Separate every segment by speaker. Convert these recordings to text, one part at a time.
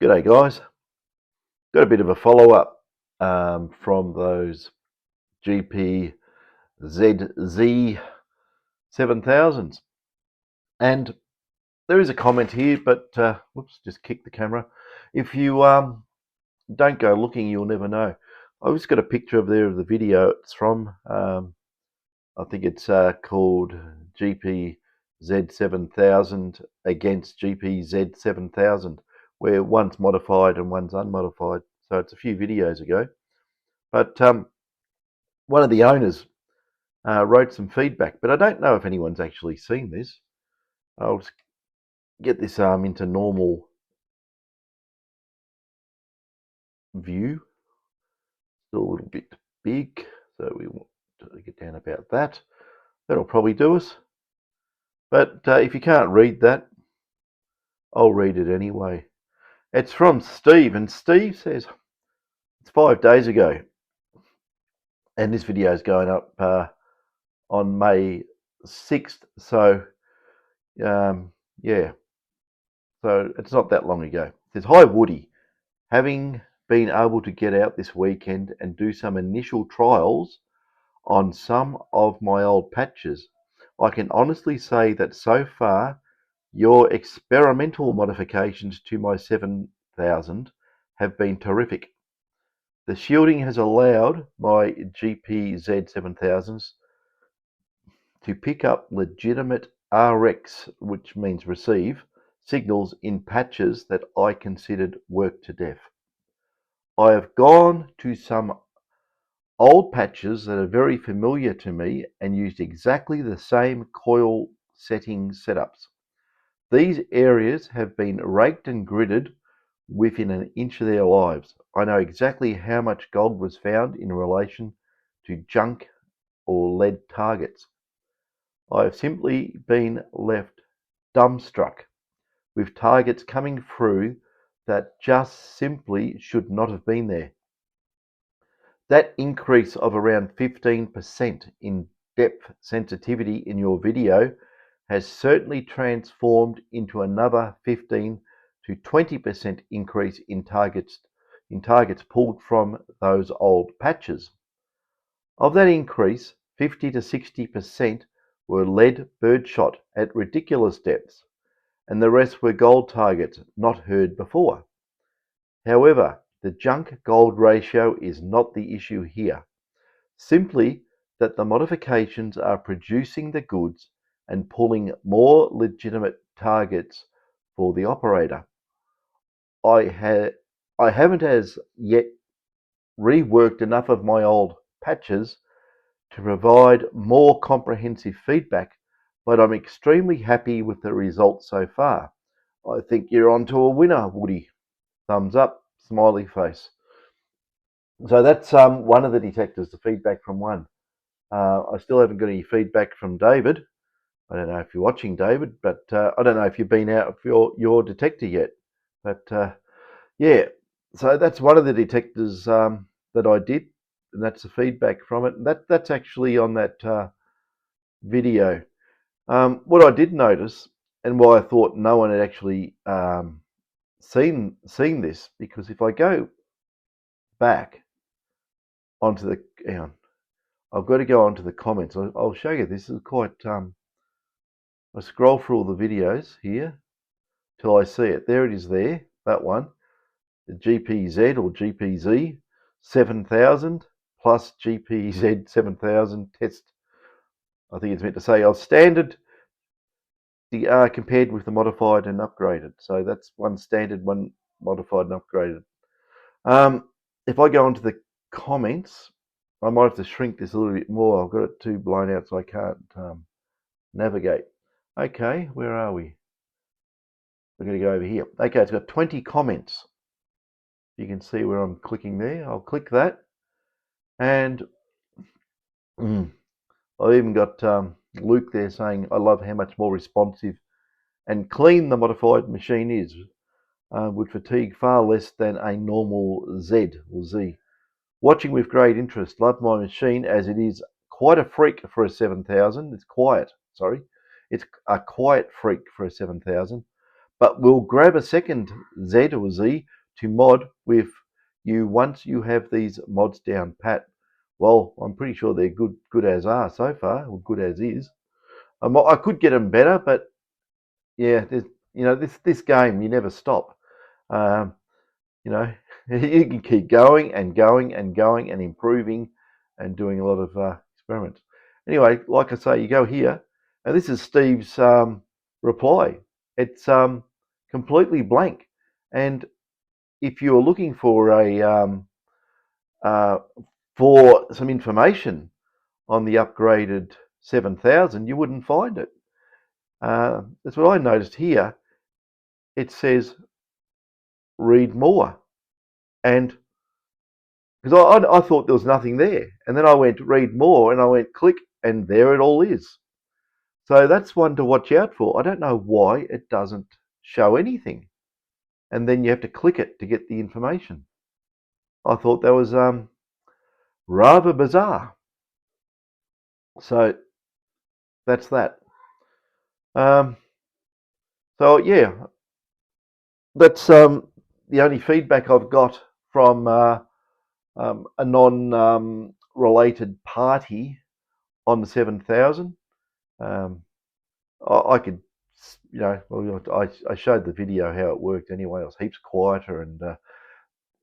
Speaker 1: G'day guys, got a bit of a follow-up from those GPZ-7000s, and there is a comment here, but whoops, just kicked the camera. If you don't go looking, you'll never know. I've just got a picture of the video. It's from I think it's called GPZ-7000 against GPZ-7000, where one's modified and one's unmodified. So it's a few videos ago. But one of the owners wrote some feedback, but I don't know if anyone's actually seen this. I'll just get this into normal view. Still a little bit big, so we want to get down about that. That'll probably do us. But if you can't read that, I'll read it anyway. It's from Steve, and Steve says, it's 5 days ago, and this video is going up on May 6th, so yeah, so it's not that long ago. It says, "Hi Woody, having been able to get out this weekend and do some initial trials on some of my old patches, I can honestly say that so far your experimental modifications to my 7000 have been terrific. The shielding has allowed my GPZ-7000s to pick up legitimate RX, which means receive, signals in patches that I considered worked to death. I have gone to some old patches that are very familiar to me and used exactly the same coil setting setups. These areas have been raked and gridded within an inch of their lives. I know exactly how much gold was found in relation to junk or lead targets. I have simply been left dumbstruck with targets coming through that just simply should not have been there. That increase of around 15% in depth sensitivity in your video has certainly transformed into another 15 to 20% increase in targets pulled from those old patches. Of that increase, 50 to 60% were lead birdshot at ridiculous depths, and the rest were gold targets not heard before. However, the junk-gold ratio is not the issue here, simply that the modifications are producing the goods and pulling more legitimate targets for the operator. I haven't as yet reworked enough of my old patches to provide more comprehensive feedback, but I'm extremely happy with the results so far. I think you're onto a winner, Woody. Thumbs up, smiley face. So that's one of the detectors, the feedback from one. I still haven't got any feedback from David. I don't know if you're watching, David, but I don't know if you've been out of your detector yet. But yeah, so that's one of the detectors that I did, and that's the feedback from it. And that's actually on that video. What I did notice, and why I thought no one had actually seen this, because if I go back onto the, hang on, I've got to go onto the comments. I'll show you. This is quite. I scroll through all the videos here till I see it. There it is. There, that one, the GPZ or GPZ 7000 plus GPZ 7000 test. I think it's meant to say standard. The compared with the modified and upgraded. So that's one standard, one modified and upgraded. If I go onto the comments, I might have to shrink this a little bit more. I've got it too blown out so I can't navigate. Okay, where are we? We're going to go over here. Okay, it's got 20 comments. You can see where I'm clicking there. I'll click that. And I've even got Luke there saying, I love how much more responsive and clean the modified machine is. Would fatigue far less than a normal Z or Z. Watching with great interest. Love my machine as it is quite a freak for a 7000. It's quiet, sorry. It's a quiet freak for a 7000. but we'll grab a second Z or Z to mod with you once you have these mods down pat. Well, I'm pretty sure they're good as are so far, or good as is. I could get them better, but yeah, this game, you never stop. Um, you know, you can keep going and going and going and improving and doing a lot of experiments. Anyway, like I say, you go here, and this is Steve's reply. It's completely blank. And if you're looking for uh, for some information on the upgraded 7000, you wouldn't find it. That's what I noticed here. It says read more, and because I thought there was nothing there, and then I went read more, and I went click, and there it all is. So that's one to watch out for. I don't know why it doesn't show anything, and then you have to click it to get the information. I thought that was rather bizarre. So that's that. Um, so yeah, that's the only feedback I've got from a non-related party on the 7000. I could, well, I showed the video how it worked anyway. It was heaps quieter, and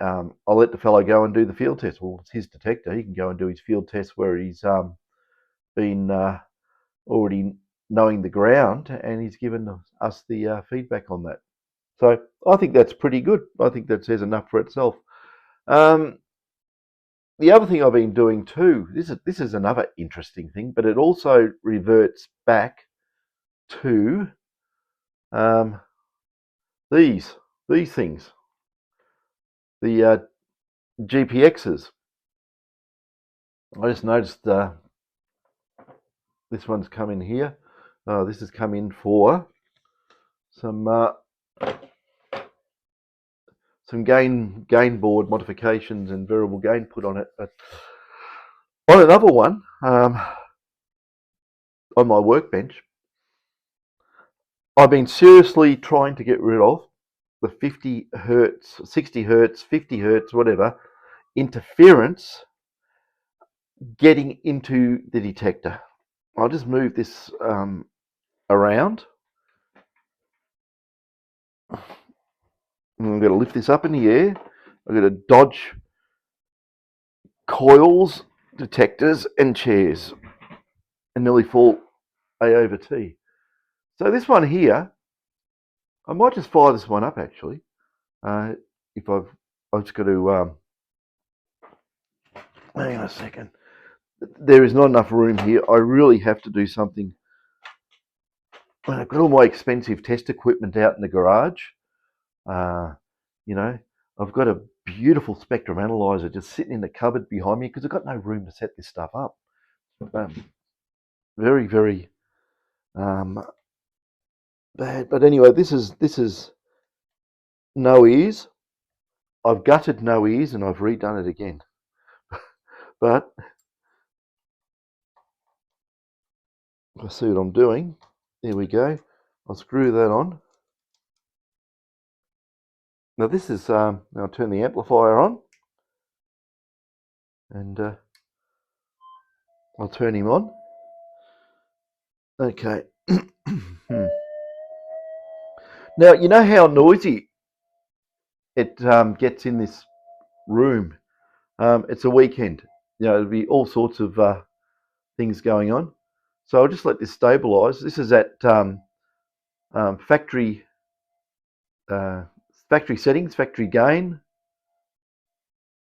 Speaker 1: I'll let the fellow go and do the field test. Well, it's his detector. He can go and do his field test where he's been already knowing the ground, and he's given us the feedback on that. So I think that's pretty good. I think that says enough for itself. The other thing I've been doing too, this is another interesting thing, but it also reverts back to um, these things, the GPXs. I just noticed this one's come in here. This has come in for some gain board modifications and variable gain put on it. But on another one, on my workbench, I've been seriously trying to get rid of the 50 hertz, 60 hertz, 50 hertz, whatever, interference getting into the detector. I'll just move this around. I'm going to lift this up in the air. I'm going to dodge coils, detectors, and chairs, and nearly fall A over T. So this one here, I might just fire this one up actually. If I've just got to hang on a second. There is not enough room here. I really have to do something. I've got all my expensive test equipment out in the garage. Uh, you know, I've got a beautiful spectrum analyzer just sitting in the cupboard behind me because I've got no room to set this stuff up. Very, very bad. But anyway, this is no ears. I've gutted no ears and I've redone it again. But I see what I'm doing. There we go. I'll screw that on. Now this is, I'll turn the amplifier on, and I'll turn him on. Okay. Now, you know how noisy it gets in this room. It's a weekend. There'll be all sorts of things going on. So I'll just let this stabilize. This is at factory settings, factory gain,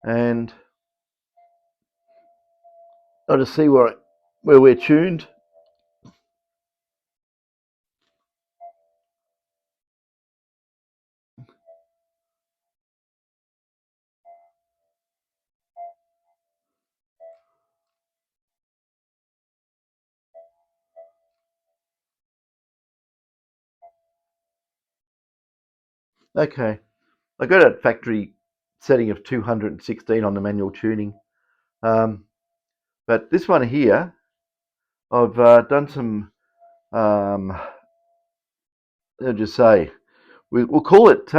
Speaker 1: and I'll just see where we're tuned. Okay, I got a factory setting of 216 on the manual tuning, but this one here, I've done some. I'll just say, we'll call it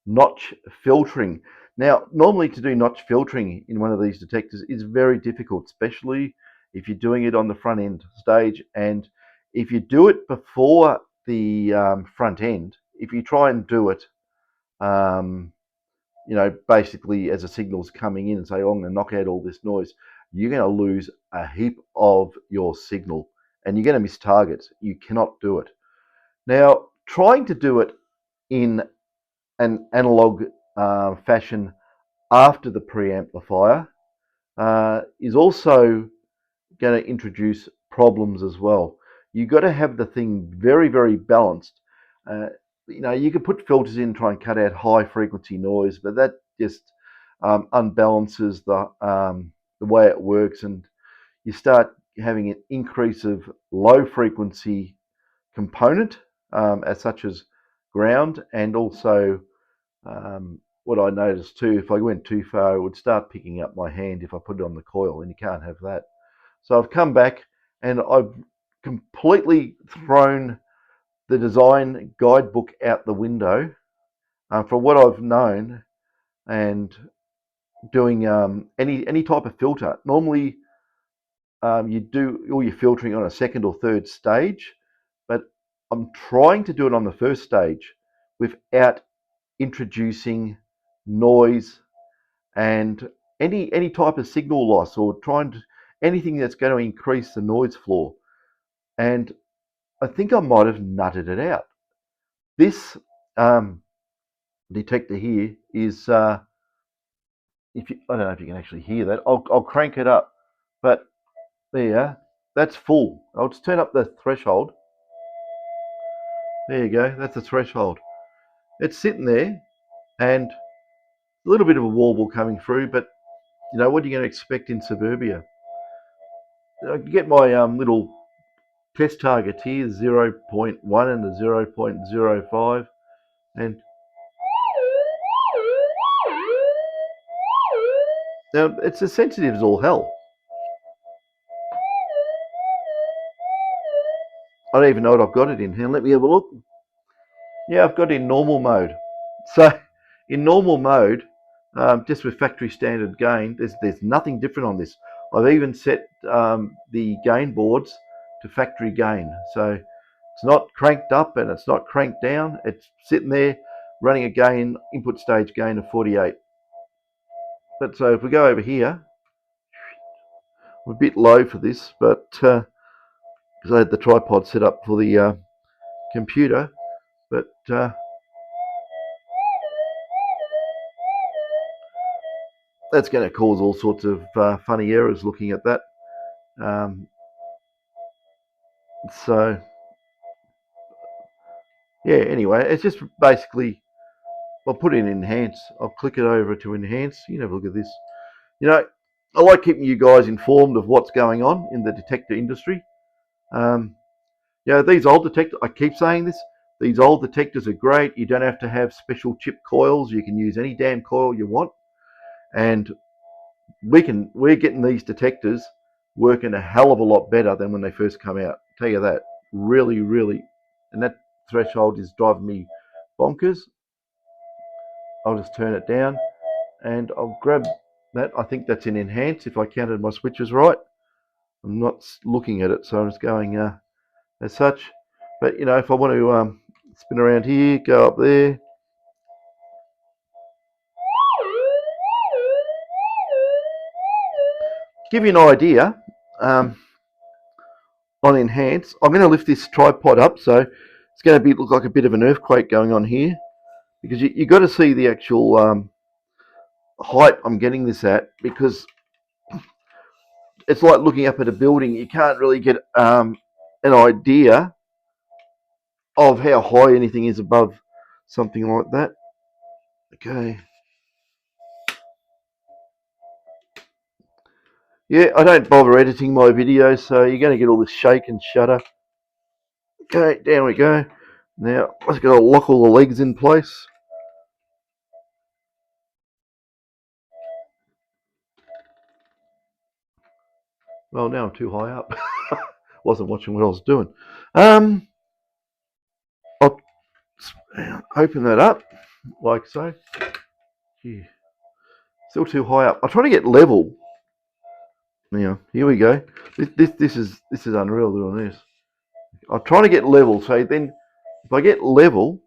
Speaker 1: notch filtering. Now, normally to do notch filtering in one of these detectors is very difficult, especially if you're doing it on the front end stage. And if you do it before the front end, if you try and do it, basically as a signal's coming in and say, oh, I'm going to knock out all this noise, you're going to lose a heap of your signal and you're going to miss targets. You cannot do it. Now, trying to do it in an analog fashion after the preamplifier is also going to introduce problems as well. You've got to have the thing very, very balanced. You can put filters in, try and cut out high frequency noise, but that just unbalances the way it works, and you start having an increase of low frequency component, as such as ground, and also what I noticed too, if I went too far, it would start picking up my hand if I put it on the coil, and you can't have that. So I've come back and I've completely thrown the design guidebook out the window from what I've known, and doing any type of filter. Normally you do all your filtering on a second or third stage, but I'm trying to do it on the first stage without introducing noise and any type of signal loss, or trying to anything that's going to increase the noise floor. And I think I might have nutted it out. This detector here is I don't know if you can actually hear that. I'll crank it up, but there, that's full. I'll just turn up the threshold. There you go. That's the threshold. It's sitting there, and a little bit of a warble coming through, but what are you going to expect in suburbia? I get my little test target here, 0.1 and a 0.05, and now it's as sensitive as all hell. I don't even know what I've got it in here. Let me have a look. Yeah, I've got it in normal mode. So in normal mode, just with factory standard gain, there's nothing different on this. I've even set the gain boards to factory gain. So it's not cranked up and it's not cranked down. It's sitting there running a gain, input stage gain of 48. But so if we go over here, I'm a bit low for this, but because I had the tripod set up for the computer, but that's going to cause all sorts of funny errors looking at that. So yeah, anyway, it's just basically, I'll put in enhance. I'll click it over to enhance. You can have a look at this. I like keeping you guys informed of what's going on in the detector industry. These old detectors, I keep saying this, these old detectors are great. You don't have to have special chip coils. You can use any damn coil you want. And we're getting these detectors working a hell of a lot better than when they first come out. I'll tell you that. Really, really. And that threshold is driving me bonkers. I'll just turn it down and I'll grab that. I think that's in enhance if I counted my switches right. I'm not looking at it, so I'm just going as such. But if I want to spin around here, go up there. Give you an idea, on enhance, I'm going to lift this tripod up, so it's going to look like a bit of an earthquake going on here, because you got to see the actual height I'm getting this at, because it's like looking up at a building. You can't really get an idea of how high anything is above something like that. Okay. Yeah, I don't bother editing my videos, so you're going to get all this shake and shudder. Okay, down we go. Now, I've got to lock all the legs in place. Well, now I'm too high up. Wasn't watching what I was doing. I'll Open that up, like so. Gee, still too high up. I'm trying to get level. Now, here we go. This is unreal doing this. I'm trying to get level, so then if I get level,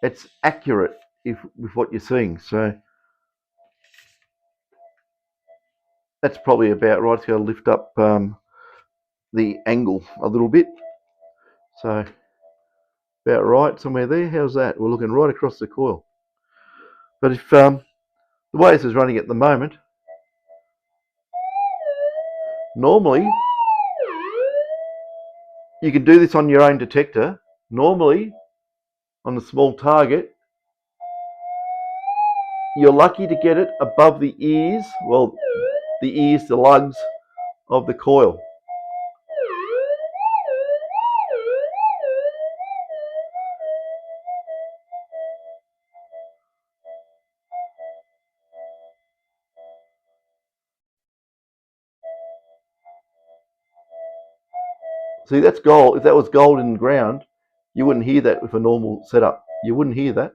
Speaker 1: it's accurate with what you're seeing. So that's probably about right. It's going to lift up the angle a little bit. So about right, somewhere there. How's that? We're looking right across the coil. But if the way this is running at the moment, normally you can do this on your own detector. Normally, on a small target, you're lucky to get it above the ears, well, the lugs of the coil. See, that's gold. If that was gold in the ground, you wouldn't hear that with a normal setup. You wouldn't hear that.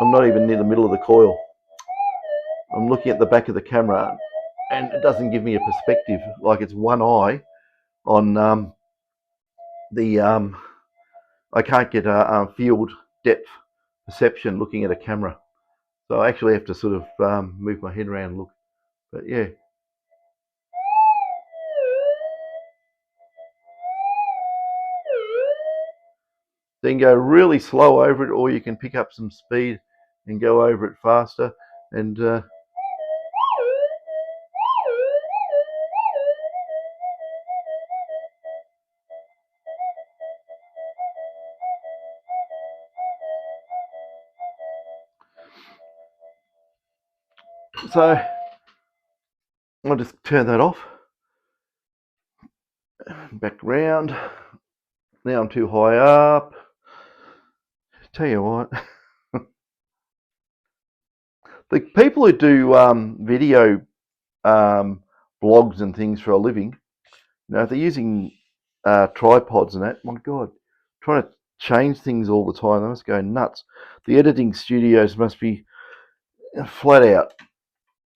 Speaker 1: I'm not even near the middle of the coil. I'm looking at the back of the camera, and it doesn't give me a perspective. Like it's one eye on the. I can't get a field depth perception looking at a camera, so I actually have to sort of move my head around and look. But yeah. Then go really slow over it, or you can pick up some speed and go over it faster. And so I'll just turn that off. Back round. Now I'm too high up. Tell you what, the people who do video blogs and things for a living, you know, if they're using tripods and that, my God, trying to change things all the time, they must go nuts. The editing studios must be flat out,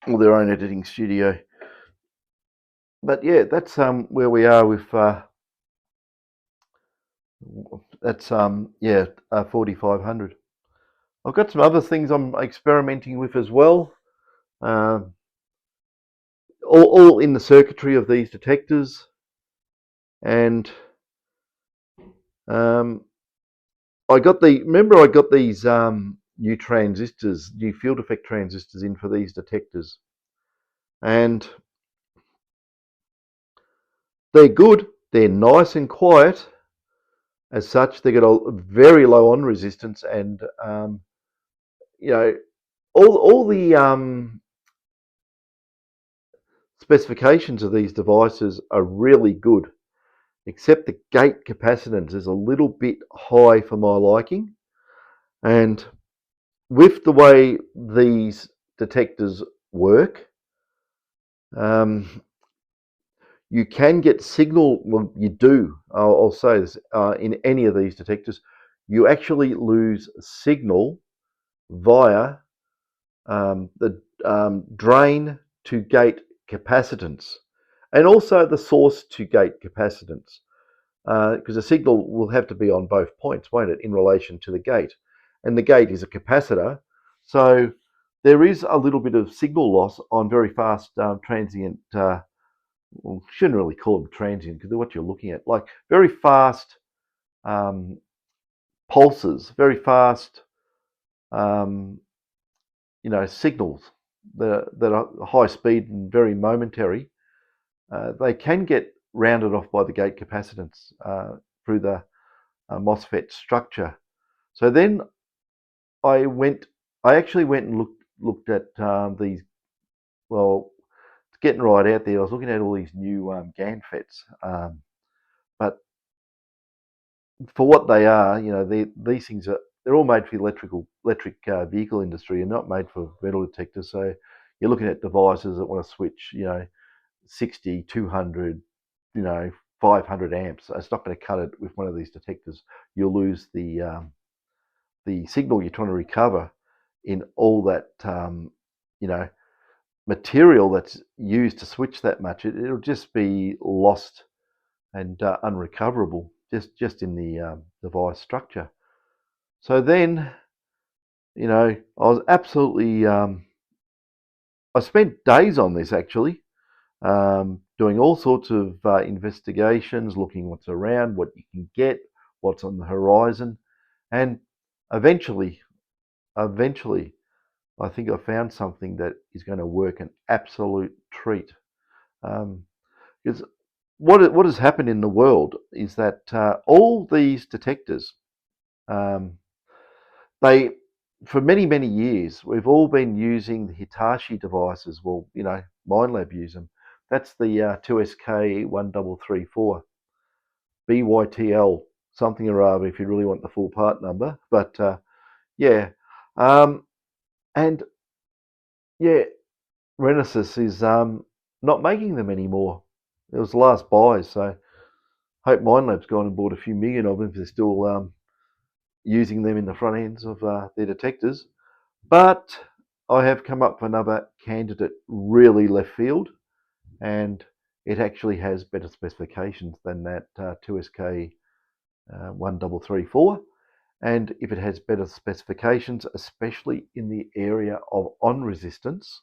Speaker 1: or their own editing studio. But yeah, that's where we are with that's 4500. I've got some other things I'm experimenting with as well. Um, all in the circuitry of these detectors, and I got these new transistors, new field effect transistors in for these detectors, and they're good. They're nice and quiet. As such, they got a very low on resistance, and you know, all the specifications of these devices are really good, except the gate capacitance is a little bit high for my liking. And with the way these detectors work, you can get signal. Well, you do. I'll say this: in any of these detectors, you actually lose signal via the drain to gate capacitance, and also the source to gate capacitance, because the signal will have to be on both points, won't it, in relation to the gate, and the gate is a capacitor, so there is a little bit of signal loss on very fast transient. Well, shouldn't really call them transient because they're what you're looking at, like very fast um, pulses, very fast um, signals that are high speed and very momentary. They can get rounded off by the gate capacitance through the MOSFET structure. So then I actually went and looked at these. Well, it's getting right out there. I was looking at all these new GaN FETs, but for what they are, these things they're all made for the electric vehicle industry and not made for metal detectors. So you're looking at devices that want to switch, 60, 200, 500 amps. It's not going to cut it with one of these detectors. You'll lose the signal you're trying to recover in all that you know material that's used to switch that much. It'll just be lost and unrecoverable just in the device structure. So then, I was absolutely. I spent days on this actually, doing all sorts of investigations, looking what's around, what you can get, what's on the horizon, and eventually, eventually, I think I found something that is going to work an absolute treat. Because what has happened in the world is that all these detectors, um, they for many many years we've all been using the Hitachi devices. Well, Minelab use them. That's the 2SK1334 BYTL something or other if you really want the full part number. But yeah, um, and yeah, Renesas is not making them anymore. It was the last buy, so hope Minelab's gone and bought a few million of them if they're still using them in the front ends of their detectors. But I have come up with another candidate really left field, and it actually has better specifications than that 2SK 1334. And if it has better specifications, especially in the area of on resistance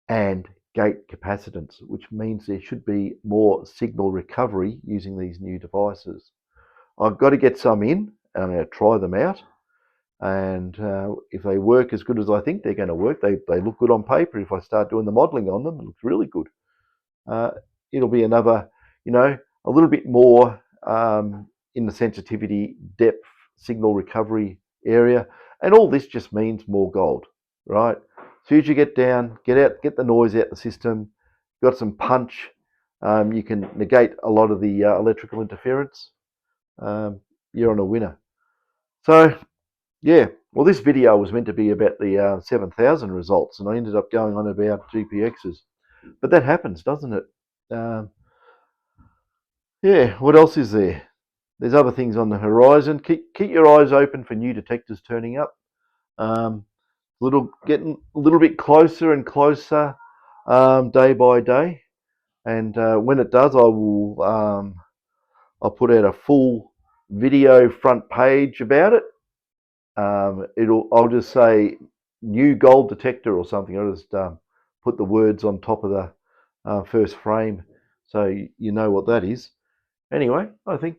Speaker 1: and gate capacitance, which means there should be more signal recovery using these new devices. I've got to get some in and I'm going to try them out. And if they work as good as I think they're going to work, they look good on paper. If I start doing the modeling on them, it looks really good. Uh, it'll be another, a little bit more in the sensitivity, depth, signal recovery area. And all this just means more gold, right? As soon as you get down, get the noise out the system, got some punch, you can negate a lot of the electrical interference. You're on a winner. So, yeah, well, this video was meant to be about the 7000 results, and I ended up going on about GPXs. But that happens, doesn't it? Um, yeah, what else is there? There's other things on the horizon. Keep your eyes open for new detectors turning up. Um, getting a little bit closer and closer day by day. And when it does, I'll put out a full video front page about it. I'll just say new gold detector or something. I'll just put the words on top of the first frame so you know what that is. Anyway, I think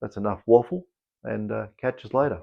Speaker 1: that's enough waffle, and catch us later.